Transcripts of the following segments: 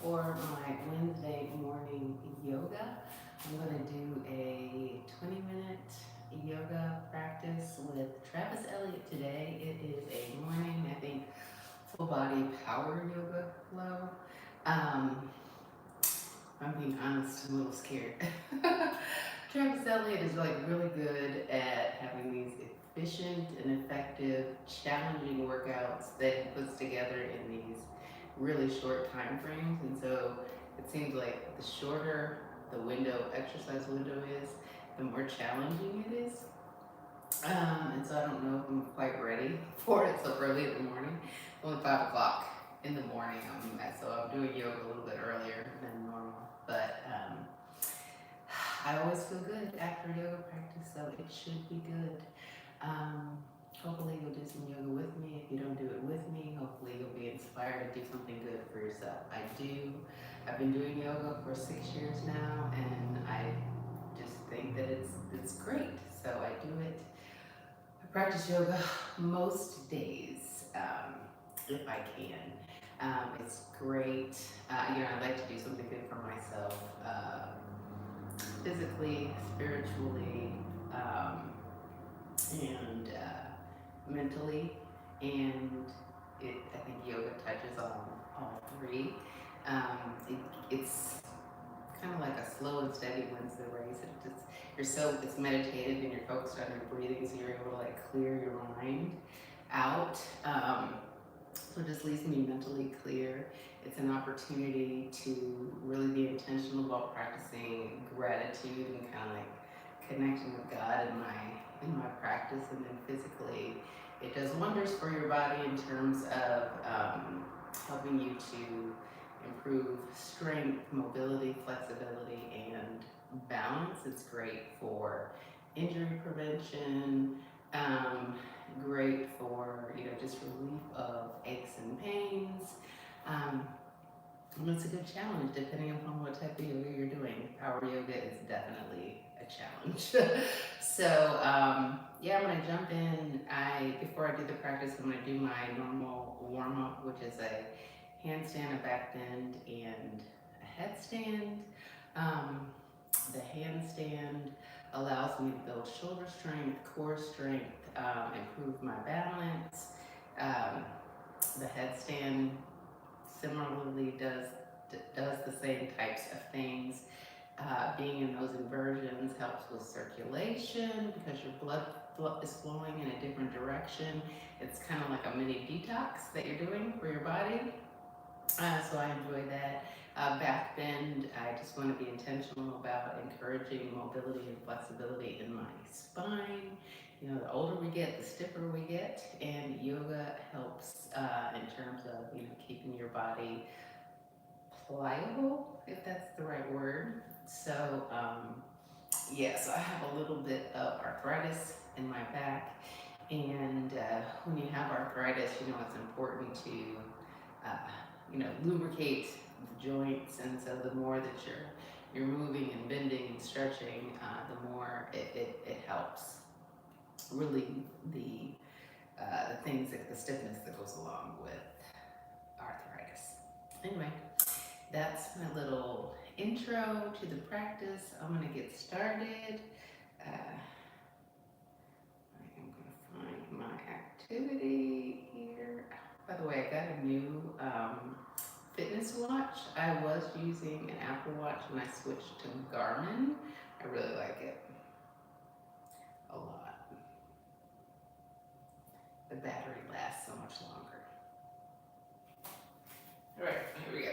For my Wednesday morning yoga, I'm going to do a 20-minute yoga practice with Travis Elliott today. It is a morning, I think, full body power yoga flow. Um, I'm being honest, I'm a little scared. Travis Elliott is like really good at having these efficient and effective, challenging workouts that he puts together in these really short time frames. And so it seems like the shorter the exercise window is, the more challenging it is. And so I don't know if I'm quite ready for it so early in the morning. It's only 5 o'clock in the morning. So I'm doing yoga a little bit earlier than normal. But I always feel good after yoga practice, so it should be good. Hopefully you'll do some yoga with me. If you don't do it with me, hopefully you'll be inspired to do something good for yourself. I've been doing yoga for 6 years now, and I just think that it's great. So I do it. I practice yoga most days, if I can. It's great. I like to do something good for myself, physically, spiritually, and mentally. And I think yoga touches on all three. It's kind of like a slow and steady wins the race. It's meditative and you're focused on your breathing, so you're able to like clear your mind out. So it just leaves me mentally clear. It's an opportunity to really be intentional about practicing gratitude and kind of like connecting with God in my practice, and then physically, it does wonders for your body in terms of helping you to improve strength, mobility, flexibility, and balance. It's great for injury prevention, great for just relief of aches and pains. Um, and it's a good challenge depending upon what type of yoga you're doing. Power yoga is definitely a challenge. So yeah, I'm gonna jump in. Before I do the practice, I'm gonna do my normal warm up, which is a handstand, a back bend, and a headstand. Um, the handstand allows me to build shoulder strength, core strength, improve my balance. Um, the headstand similarly does the same types of things. Being in those inversions helps with circulation because your blood is flowing in a different direction. It's kind of like a mini detox that you're doing for your body. So I enjoy that. Back bend, I just want to be intentional about encouraging mobility and flexibility in my spine. The older we get, the stiffer we get, and yoga helps in terms of keeping your body pliable, if that's the right word. So so I have a little bit of arthritis in my back, and when you have arthritis, it's important to lubricate the joints, and so the more that you're moving and bending and stretching, the more it helps relieve the things the stiffness that goes along with arthritis. Anyway, that's my little intro to the practice. I'm gonna get started. I am gonna find my activity here. By the way, I got a new fitness watch. I was using an Apple Watch when I switched to Garmin. I really like it a lot. The battery lasts so much longer. All right, here we go.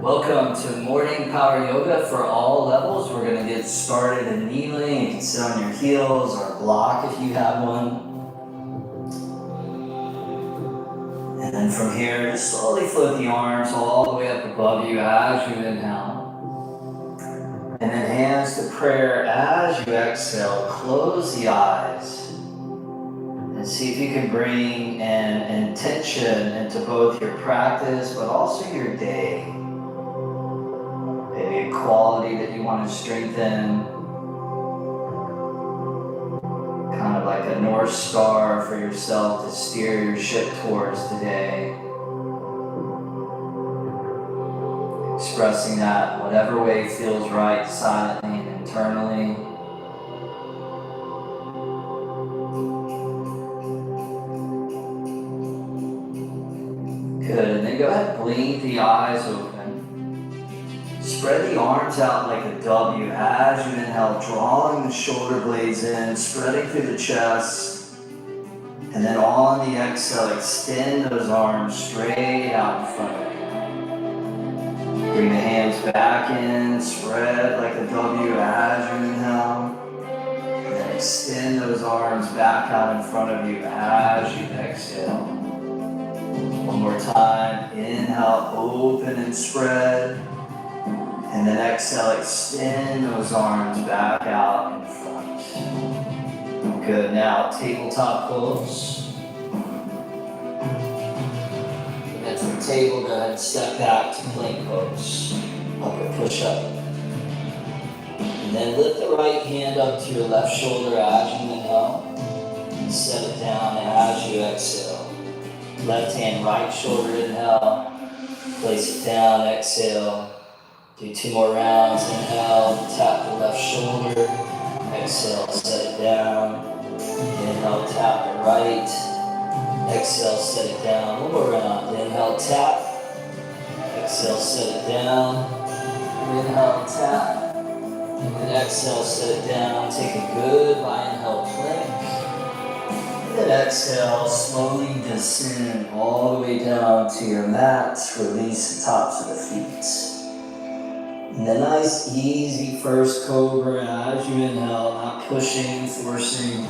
Welcome to morning power yoga for all levels. We're going to get started in kneeling. You can sit on your heels or block if you have one. And then from here, just slowly float the arms all the way up above you as you inhale. And then hands to prayer as you exhale. Close the eyes. And see if you can bring an intention into both your practice, but also your day. Maybe a quality that you want to strengthen, kind of like a North Star for yourself to steer your ship towards today. Expressing that whatever way feels right, silently and internally. Good, and then go ahead and blink the eyes open. Spread the arms out like a W as you inhale, drawing the shoulder blades in, spreading through the chest. And then on the exhale, extend those arms straight out in front of you. Bring the hands back in, spread like a W as you inhale. And then extend those arms back out in front of you as you exhale. One more time, inhale, open and spread. And then exhale, extend those arms back out in front. Good, now tabletop pose. And then from table, go ahead and step back to plank pose. Upward push up. And then lift the right hand up to your left shoulder as you inhale. And set it down as you exhale. Left hand, right shoulder, inhale. Place it down, exhale. Do 2 more rounds. Inhale, tap the left shoulder. Exhale, set it down. Inhale, tap the right. Exhale, set it down. 1 more round. Inhale, tap. Exhale, set it down. Inhale, tap. And then exhale, set it down. Take a good inhale plank. And then exhale, slowly descend all the way down to your mat. Release the tops of the feet. And a nice, easy first cobra as you inhale, not pushing, forcing.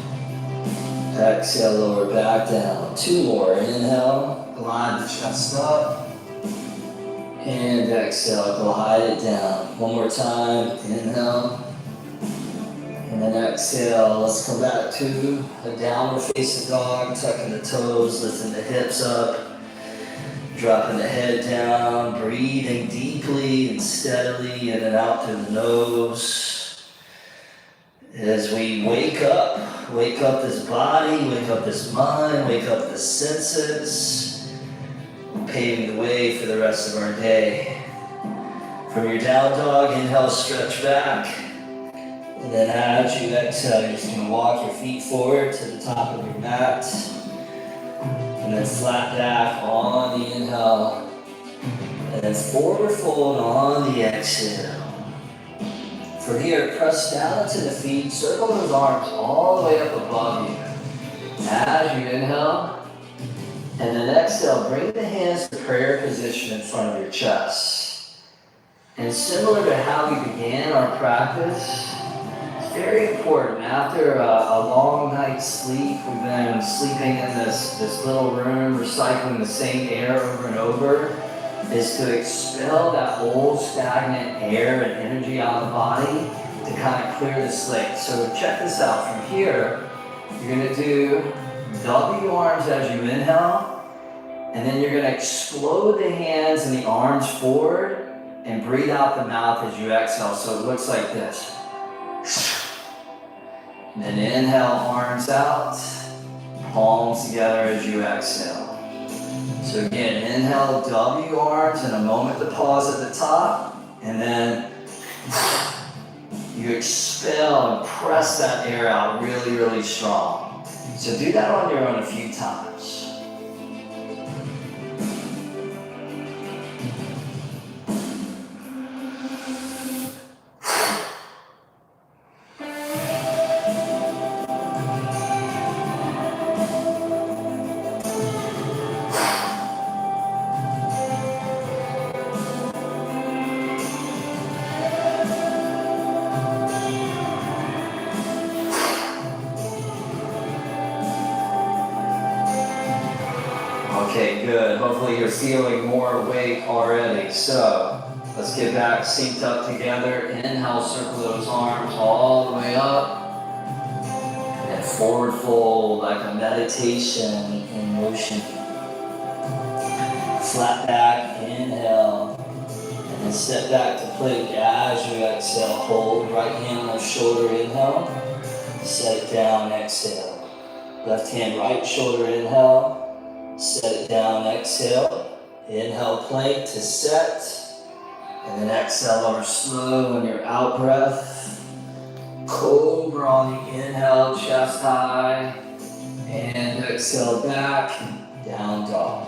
Exhale, lower back down. 2 more. Inhale, glide the chest up. And exhale, glide it down. 1 more time. Inhale. And then exhale. Let's come back to a downward facing dog. Tucking the toes, lifting the hips up. Dropping the head down, breathing deeply and steadily in and out through the nose. As we wake up this body, wake up this mind, wake up the senses, paving the way for the rest of our day. From your down dog, inhale, stretch back. And then as you exhale, you're just gonna walk your feet forward to the top of your mat. And then flat back on the inhale. And then forward fold on the exhale. From here, press down into the feet. Circle those arms all the way up above you. As you inhale. And then exhale, bring the hands to prayer position in front of your chest. And similar to how we began our practice, very important. After a long night's sleep, we've been sleeping in this little room, recycling the same air over and over, is to expel that old stagnant air and energy out of the body to kind of clear the slate. So check this out. From here, you're going to do W arms as you inhale, and then you're going to explode the hands and the arms forward and breathe out the mouth as you exhale. So it looks like this. And then inhale, arms out, palms together as you exhale. So again, inhale, W arms, and a moment to pause at the top, and then you expel and press that air out really, really strong. So do that on your own a few times. Okay, good. Hopefully you're feeling more awake already. So let's get back synced up together. Inhale, circle those arms all the way up. And forward fold like a meditation in motion. Flat back, inhale. And then step back to plank as you exhale. Hold right hand on shoulder, inhale. Set it down, exhale. Left hand, right shoulder, inhale. Set it down, exhale. Inhale, plank to set. And then exhale over slow on your out breath. Cobra on the inhale, chest high. And exhale back, down dog.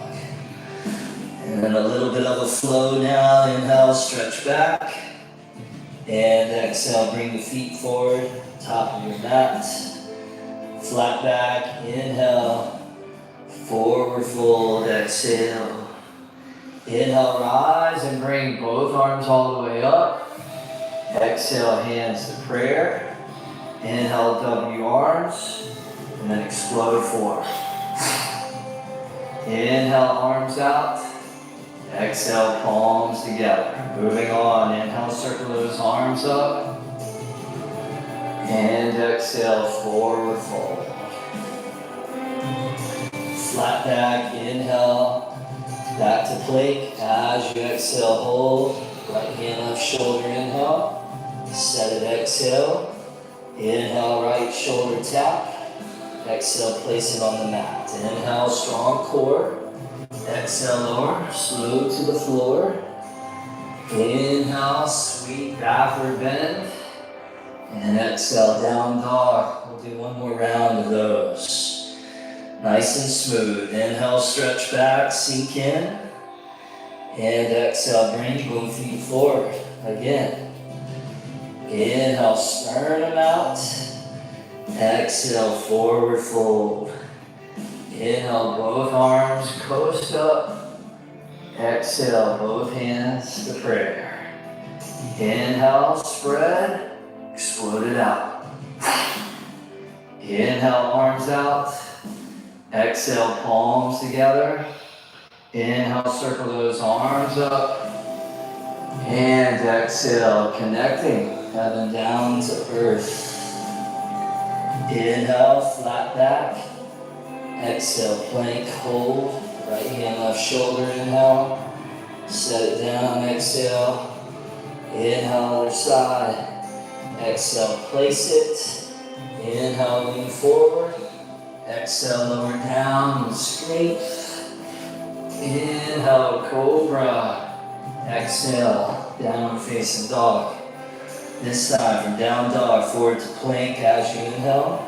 And then a little bit of a flow now. Inhale, stretch back. And exhale, bring the feet forward, top of your mat. Flat back, inhale. Forward fold, exhale. Inhale, rise and bring both arms all the way up. Exhale, hands to prayer. Inhale, W arms. And then explode forward. Inhale, arms out. Exhale, palms together. Moving on, inhale, circle those arms up. And exhale, forward fold. Flat back, inhale, back to plank. As you exhale, hold. Right hand, left shoulder, inhale. Set it, exhale. Inhale, right shoulder tap. Exhale, place it on the mat. Inhale, strong core. Exhale, lower, slow to the floor. Inhale, sweet backward bend. And exhale, down dog. We'll do one more round of those. Nice and smooth. Inhale, stretch back, sink in. And exhale, bring both feet forward. Again. Inhale, sternum out. Exhale, forward fold. Inhale, both arms coast up. Exhale, both hands to prayer. Inhale, spread. Explode it out. Inhale, arms out. Exhale, palms together. Inhale, circle those arms up. And exhale, connecting heaven down to earth. Inhale, flat back. Exhale, plank, hold. Right hand, left shoulder, inhale. Set it down, exhale. Inhale, other side. Exhale, place it. Inhale, lean forward. Exhale, lower down and straight. Inhale, cobra. Exhale, downward facing dog. This time from down dog forward to plank as you inhale.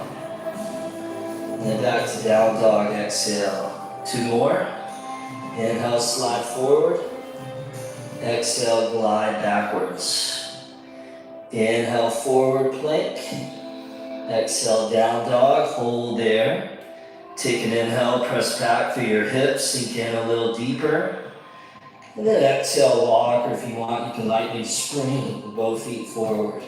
And then back to down dog, exhale. Two more. Inhale, slide forward. Exhale, glide backwards. Inhale, forward plank. Exhale, down dog, hold there. Take an inhale, press back through your hips, sink in a little deeper. And then exhale, walk, or if you want, you can lightly spring both feet forward.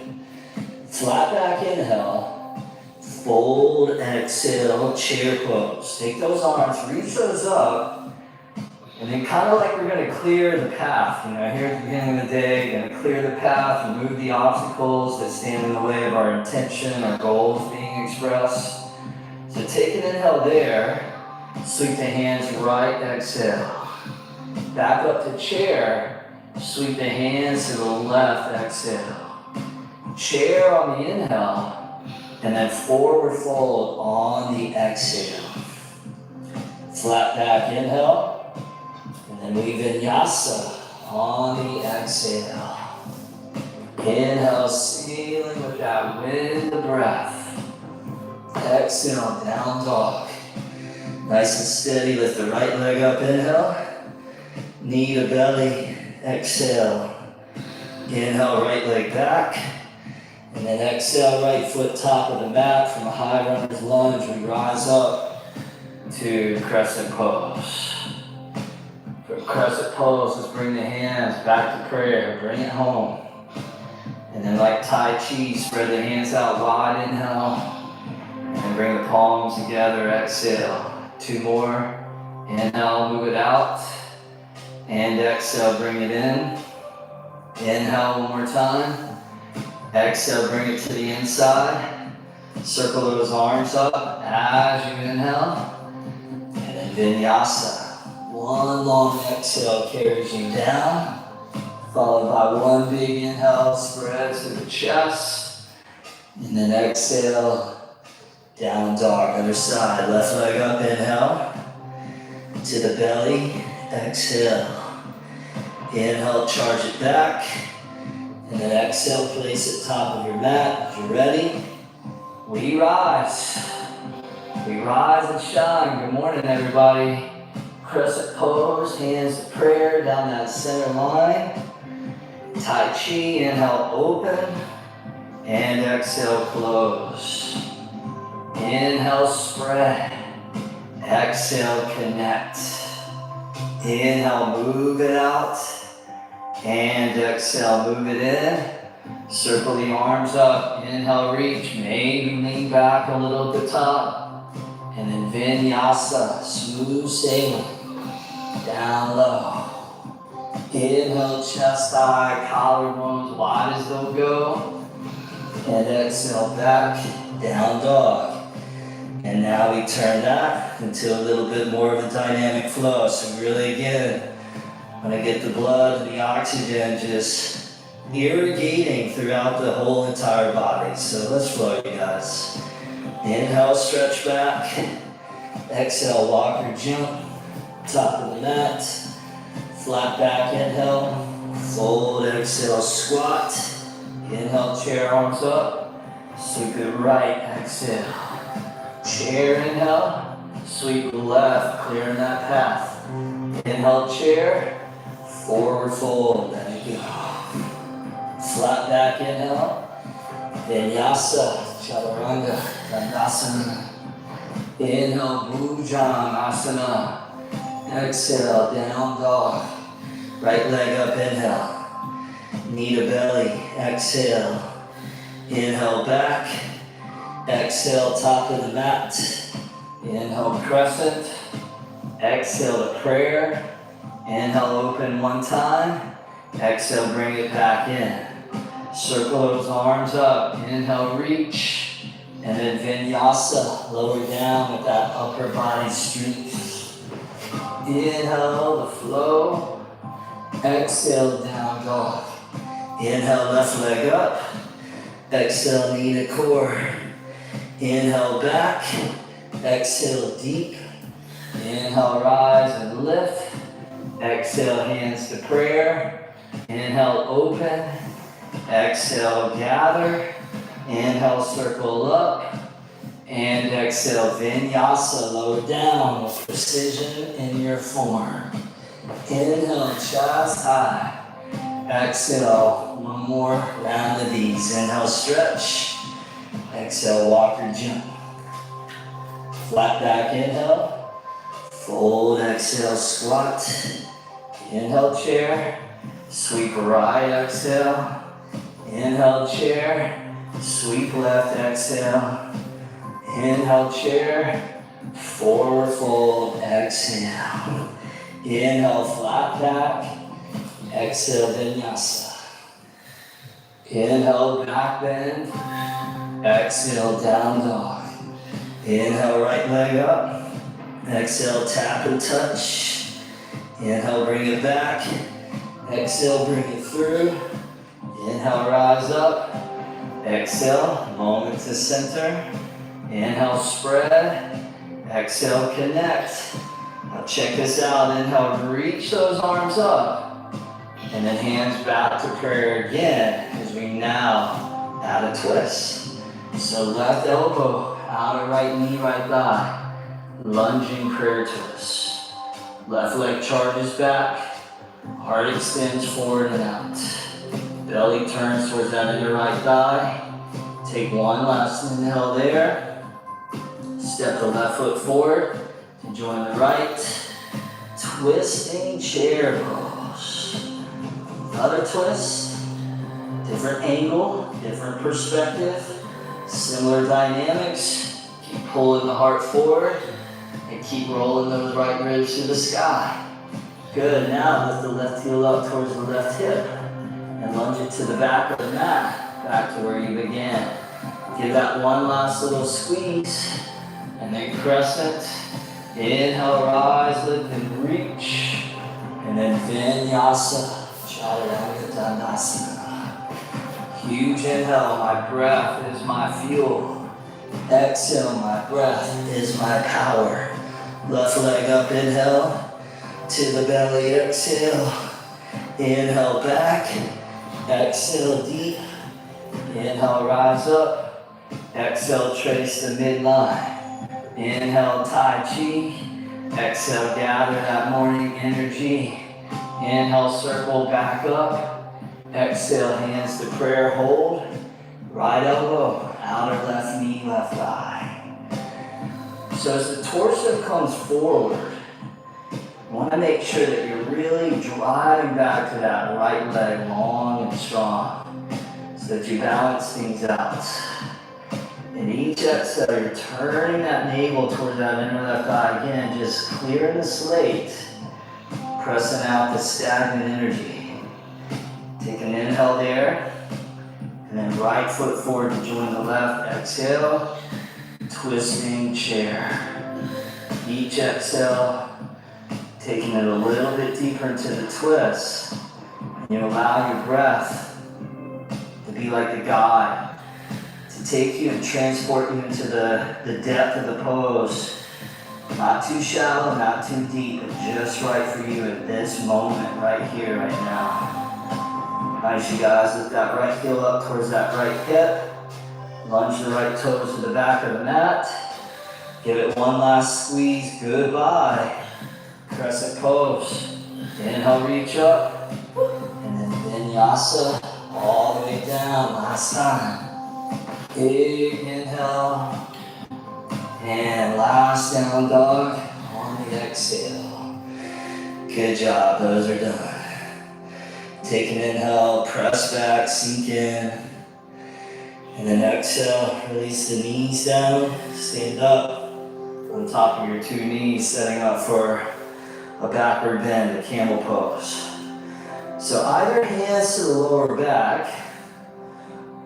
Flat back, inhale. Fold, exhale, chair pose. Take those arms, reach those up, and then kind of like we're going to clear the path. You know, here at the beginning of the day, going to clear the path, remove the obstacles that stand in the way of our intention, our goals being expressed. So take an inhale there, sweep the hands right, exhale. Back up to chair, sweep the hands to the left, exhale. Chair on the inhale. And then forward fold on the exhale. Flat back inhale. And then we vinyasa on the exhale. Inhale, sealing with that wind of breath. Exhale, down dog. Nice and steady, lift the right leg up, inhale. Knee to belly, exhale. Inhale, right leg back. And then exhale, right foot top of the mat from a high runner's lunge. We rise up to crescent pose. For crescent pose, let's bring the hands back to prayer. Bring it home. And then like Tai Chi, spread the hands out wide, inhale. And then bring the palms together, exhale. Two more. Inhale, move it out. And exhale, bring it in. Inhale one more time. Exhale, bring it to the inside. Circle those arms up as you inhale. And then vinyasa. One long exhale carries you down, followed by one big inhale, spread to the chest. And then exhale, down dog, other side. Left leg up, inhale. To the belly, exhale. Inhale, charge it back. And then exhale, place it top of your mat. If you're ready, we rise. We rise and shine. Good morning, everybody. Crescent pose, hands to prayer down that center line. Tai Chi, inhale, open. And exhale, close. Inhale, spread. Exhale, connect. Inhale, move it out. And exhale, move it in. Circle the arms up. Inhale, reach. Maybe lean back a little at the top. And then vinyasa, smooth sailing. Down low. Inhale, chest high, collarbones wide as they'll go. And exhale, back, down dog. And now we turn that into a little bit more of a dynamic flow. So really again, want to get the blood and the oxygen just irrigating throughout the whole entire body. So let's flow, you guys. Inhale, stretch back. Exhale, walk or jump. Top of the mat. Flat back, inhale. Fold, exhale, squat. Inhale, chair, arms up. Sweep it right, exhale. Chair, inhale. Sweep left, clearing that path. Inhale, chair. Forward fold, there you go. Flat back, inhale. Vinyasa, chaturanga, dandasana. Inhale, bhujangasana. Exhale, down dog. Right leg up, inhale. Knee to belly, exhale. Inhale, back. Exhale, top of the mat. Inhale, crescent. Exhale to prayer. Inhale, open one time. Exhale, bring it back in. Circle those arms up. Inhale, reach. And then vinyasa, lower down with that upper body strength. Inhale, the flow. Exhale, down dog. Inhale, left leg up. Exhale, knee to core. Inhale, back. Exhale, deep. Inhale, rise and lift. Exhale, hands to prayer. Inhale, open. Exhale, gather. Inhale, circle up. And exhale, vinyasa, lower down with precision in your form. Inhale, chest high. Exhale, one more round of these. Inhale, stretch. Exhale, walk or jump. Flat back, inhale. Fold, exhale, squat. Inhale, chair. Sweep right, exhale. Inhale, chair. Sweep left, exhale. Inhale, chair. Forward fold, exhale. Inhale, flat back. Exhale, vinyasa. Inhale, back bend. Exhale, down dog. Inhale, right leg up. Exhale, tap and touch. Inhale, bring it back. Exhale, bring it through. Inhale, rise up. Exhale, moment to center. Inhale, spread. Exhale, connect. Now check this out. Inhale, reach those arms up. And then hands back to prayer again as we now add a twist. So left elbow, outer right knee, right thigh. Lunging prayer twist. Left leg charges back. Heart extends forward and out. Belly turns towards that inner right thigh. Take one last inhale there. Step the left foot forward to join the right. Twisting chair pose. Another twist. Different angle, different perspective. Similar dynamics. Keep pulling the heart forward. And keep rolling those right ribs to the sky. Good, now lift the left heel up towards the left hip and lunge it to the back of the mat, back to where you began. Give that one last little squeeze, and then crescent. Inhale, rise, lift and reach, and then vinyasa, chaturanga dandasana. Huge inhale, my breath is my fuel. Exhale, my breath is my power. Left leg up, inhale. To the belly, exhale. Inhale back. Exhale deep. Inhale, rise up. Exhale, trace the midline. Inhale, Tai Chi. Exhale, gather that morning energy. Inhale, circle back up. Exhale, hands to prayer, hold. Right elbow, outer left knee, left thigh. So as the torso comes forward, you want to make sure that you're really driving back to that right leg long and strong so that you balance things out. In each exhale, you're turning that navel towards that inner left eye again, just clearing the slate, pressing out the stagnant energy. Take an inhale there, and then right foot forward to join the left. Exhale, twisting chair. Each exhale, taking it a little bit deeper into the twist. And you allow your breath to be like the guide, to take you and transport you into the depth of the pose. Not too shallow, not too deep, but just right for you at this moment, right here, right now. Nice, you guys. Lift that right heel up towards that right hip. Lunge the right toes to the back of the mat. Give it one last squeeze. Goodbye. Crescent pose. Inhale, reach up. And then vinyasa all the way down. Last time. Big inhale. And last down dog on the exhale. Good job. Those are done. Take an inhale. Press back. Sink in. And then exhale, release the knees down, stand up on top of your two knees, setting up for a backward bend, a camel pose. So either hands to the lower back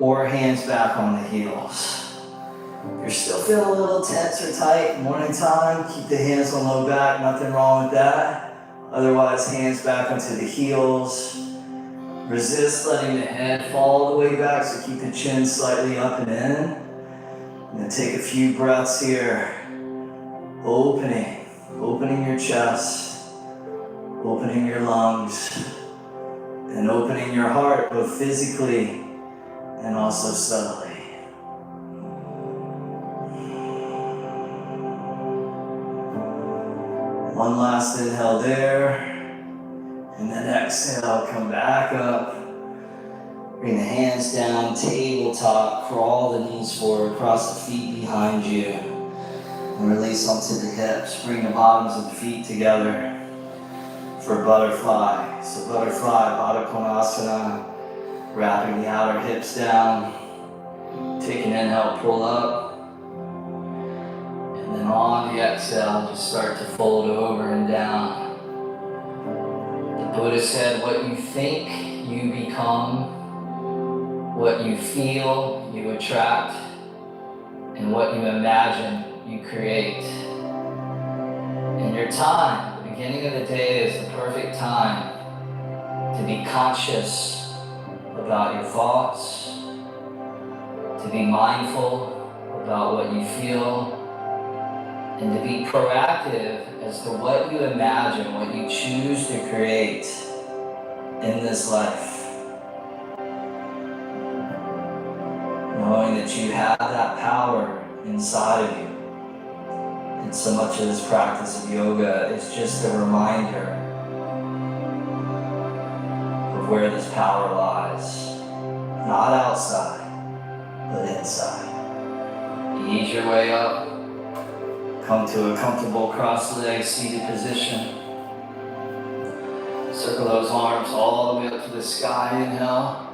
or hands back on the heels. If you're still feeling a little tense or tight, morning time, keep the hands on low back, nothing wrong with that. Otherwise, hands back onto the heels. Resist letting the head fall all the way back, so keep the chin slightly up and in. And then take a few breaths here. Opening your chest, opening your lungs, and opening your heart, both physically and also subtly. One last inhale there. And then exhale, come back up. Bring the hands down, tabletop, crawl the knees forward, cross the feet behind you. And release onto the hips. Bring the bottoms of the feet together for butterfly. So butterfly, Baddha Konasana, wrapping the outer hips down. Take an inhale, pull up. And then on the exhale, just start to fold over and down. Buddha said, what you think, you become. What you feel, you attract. And what you imagine, you create. And your time, the beginning of the day, is the perfect time to be conscious about your thoughts, to be mindful about what you feel, and to be proactive as to what you imagine, what you choose to create in this life. Knowing that you have that power inside of you. And so much of this practice of yoga is just a reminder of where this power lies. Not outside, but inside. Ease your way up. Come to a comfortable cross-legged seated position. Circle those arms all the way up to the sky, inhale.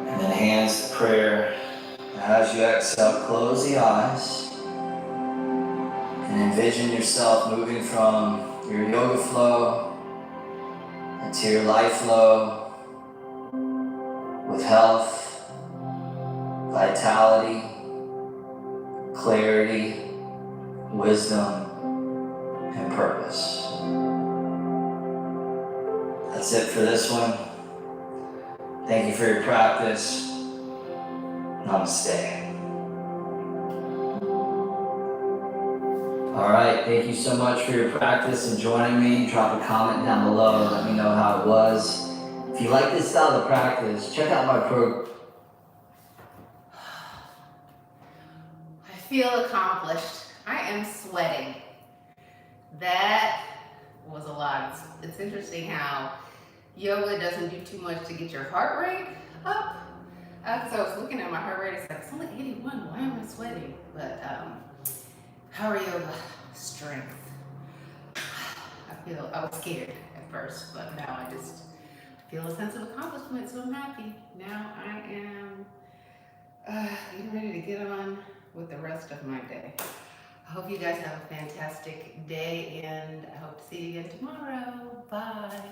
And then hands to prayer. As you exhale, close the eyes. And envision yourself moving from your yoga flow into your life flow with health, vitality, clarity, wisdom, and purpose. That's it for this one. Thank you for your practice. Namaste. All right, thank you so much for your practice and joining me. Drop a comment down below. Let me know how it was. If you like this style of practice, check out my program. I feel accomplished. I am sweating. That was a lot. It's interesting how yoga doesn't do too much to get your heart rate up. Because I was looking at my heart rate, it's like, it's only 81. Why am I sweating? But power yoga, strength. I was scared at first, but now I just feel a sense of accomplishment, so I'm happy. Now I am getting ready to get on with the rest of my day. I hope you guys have a fantastic day, and I hope to see you again tomorrow. Bye.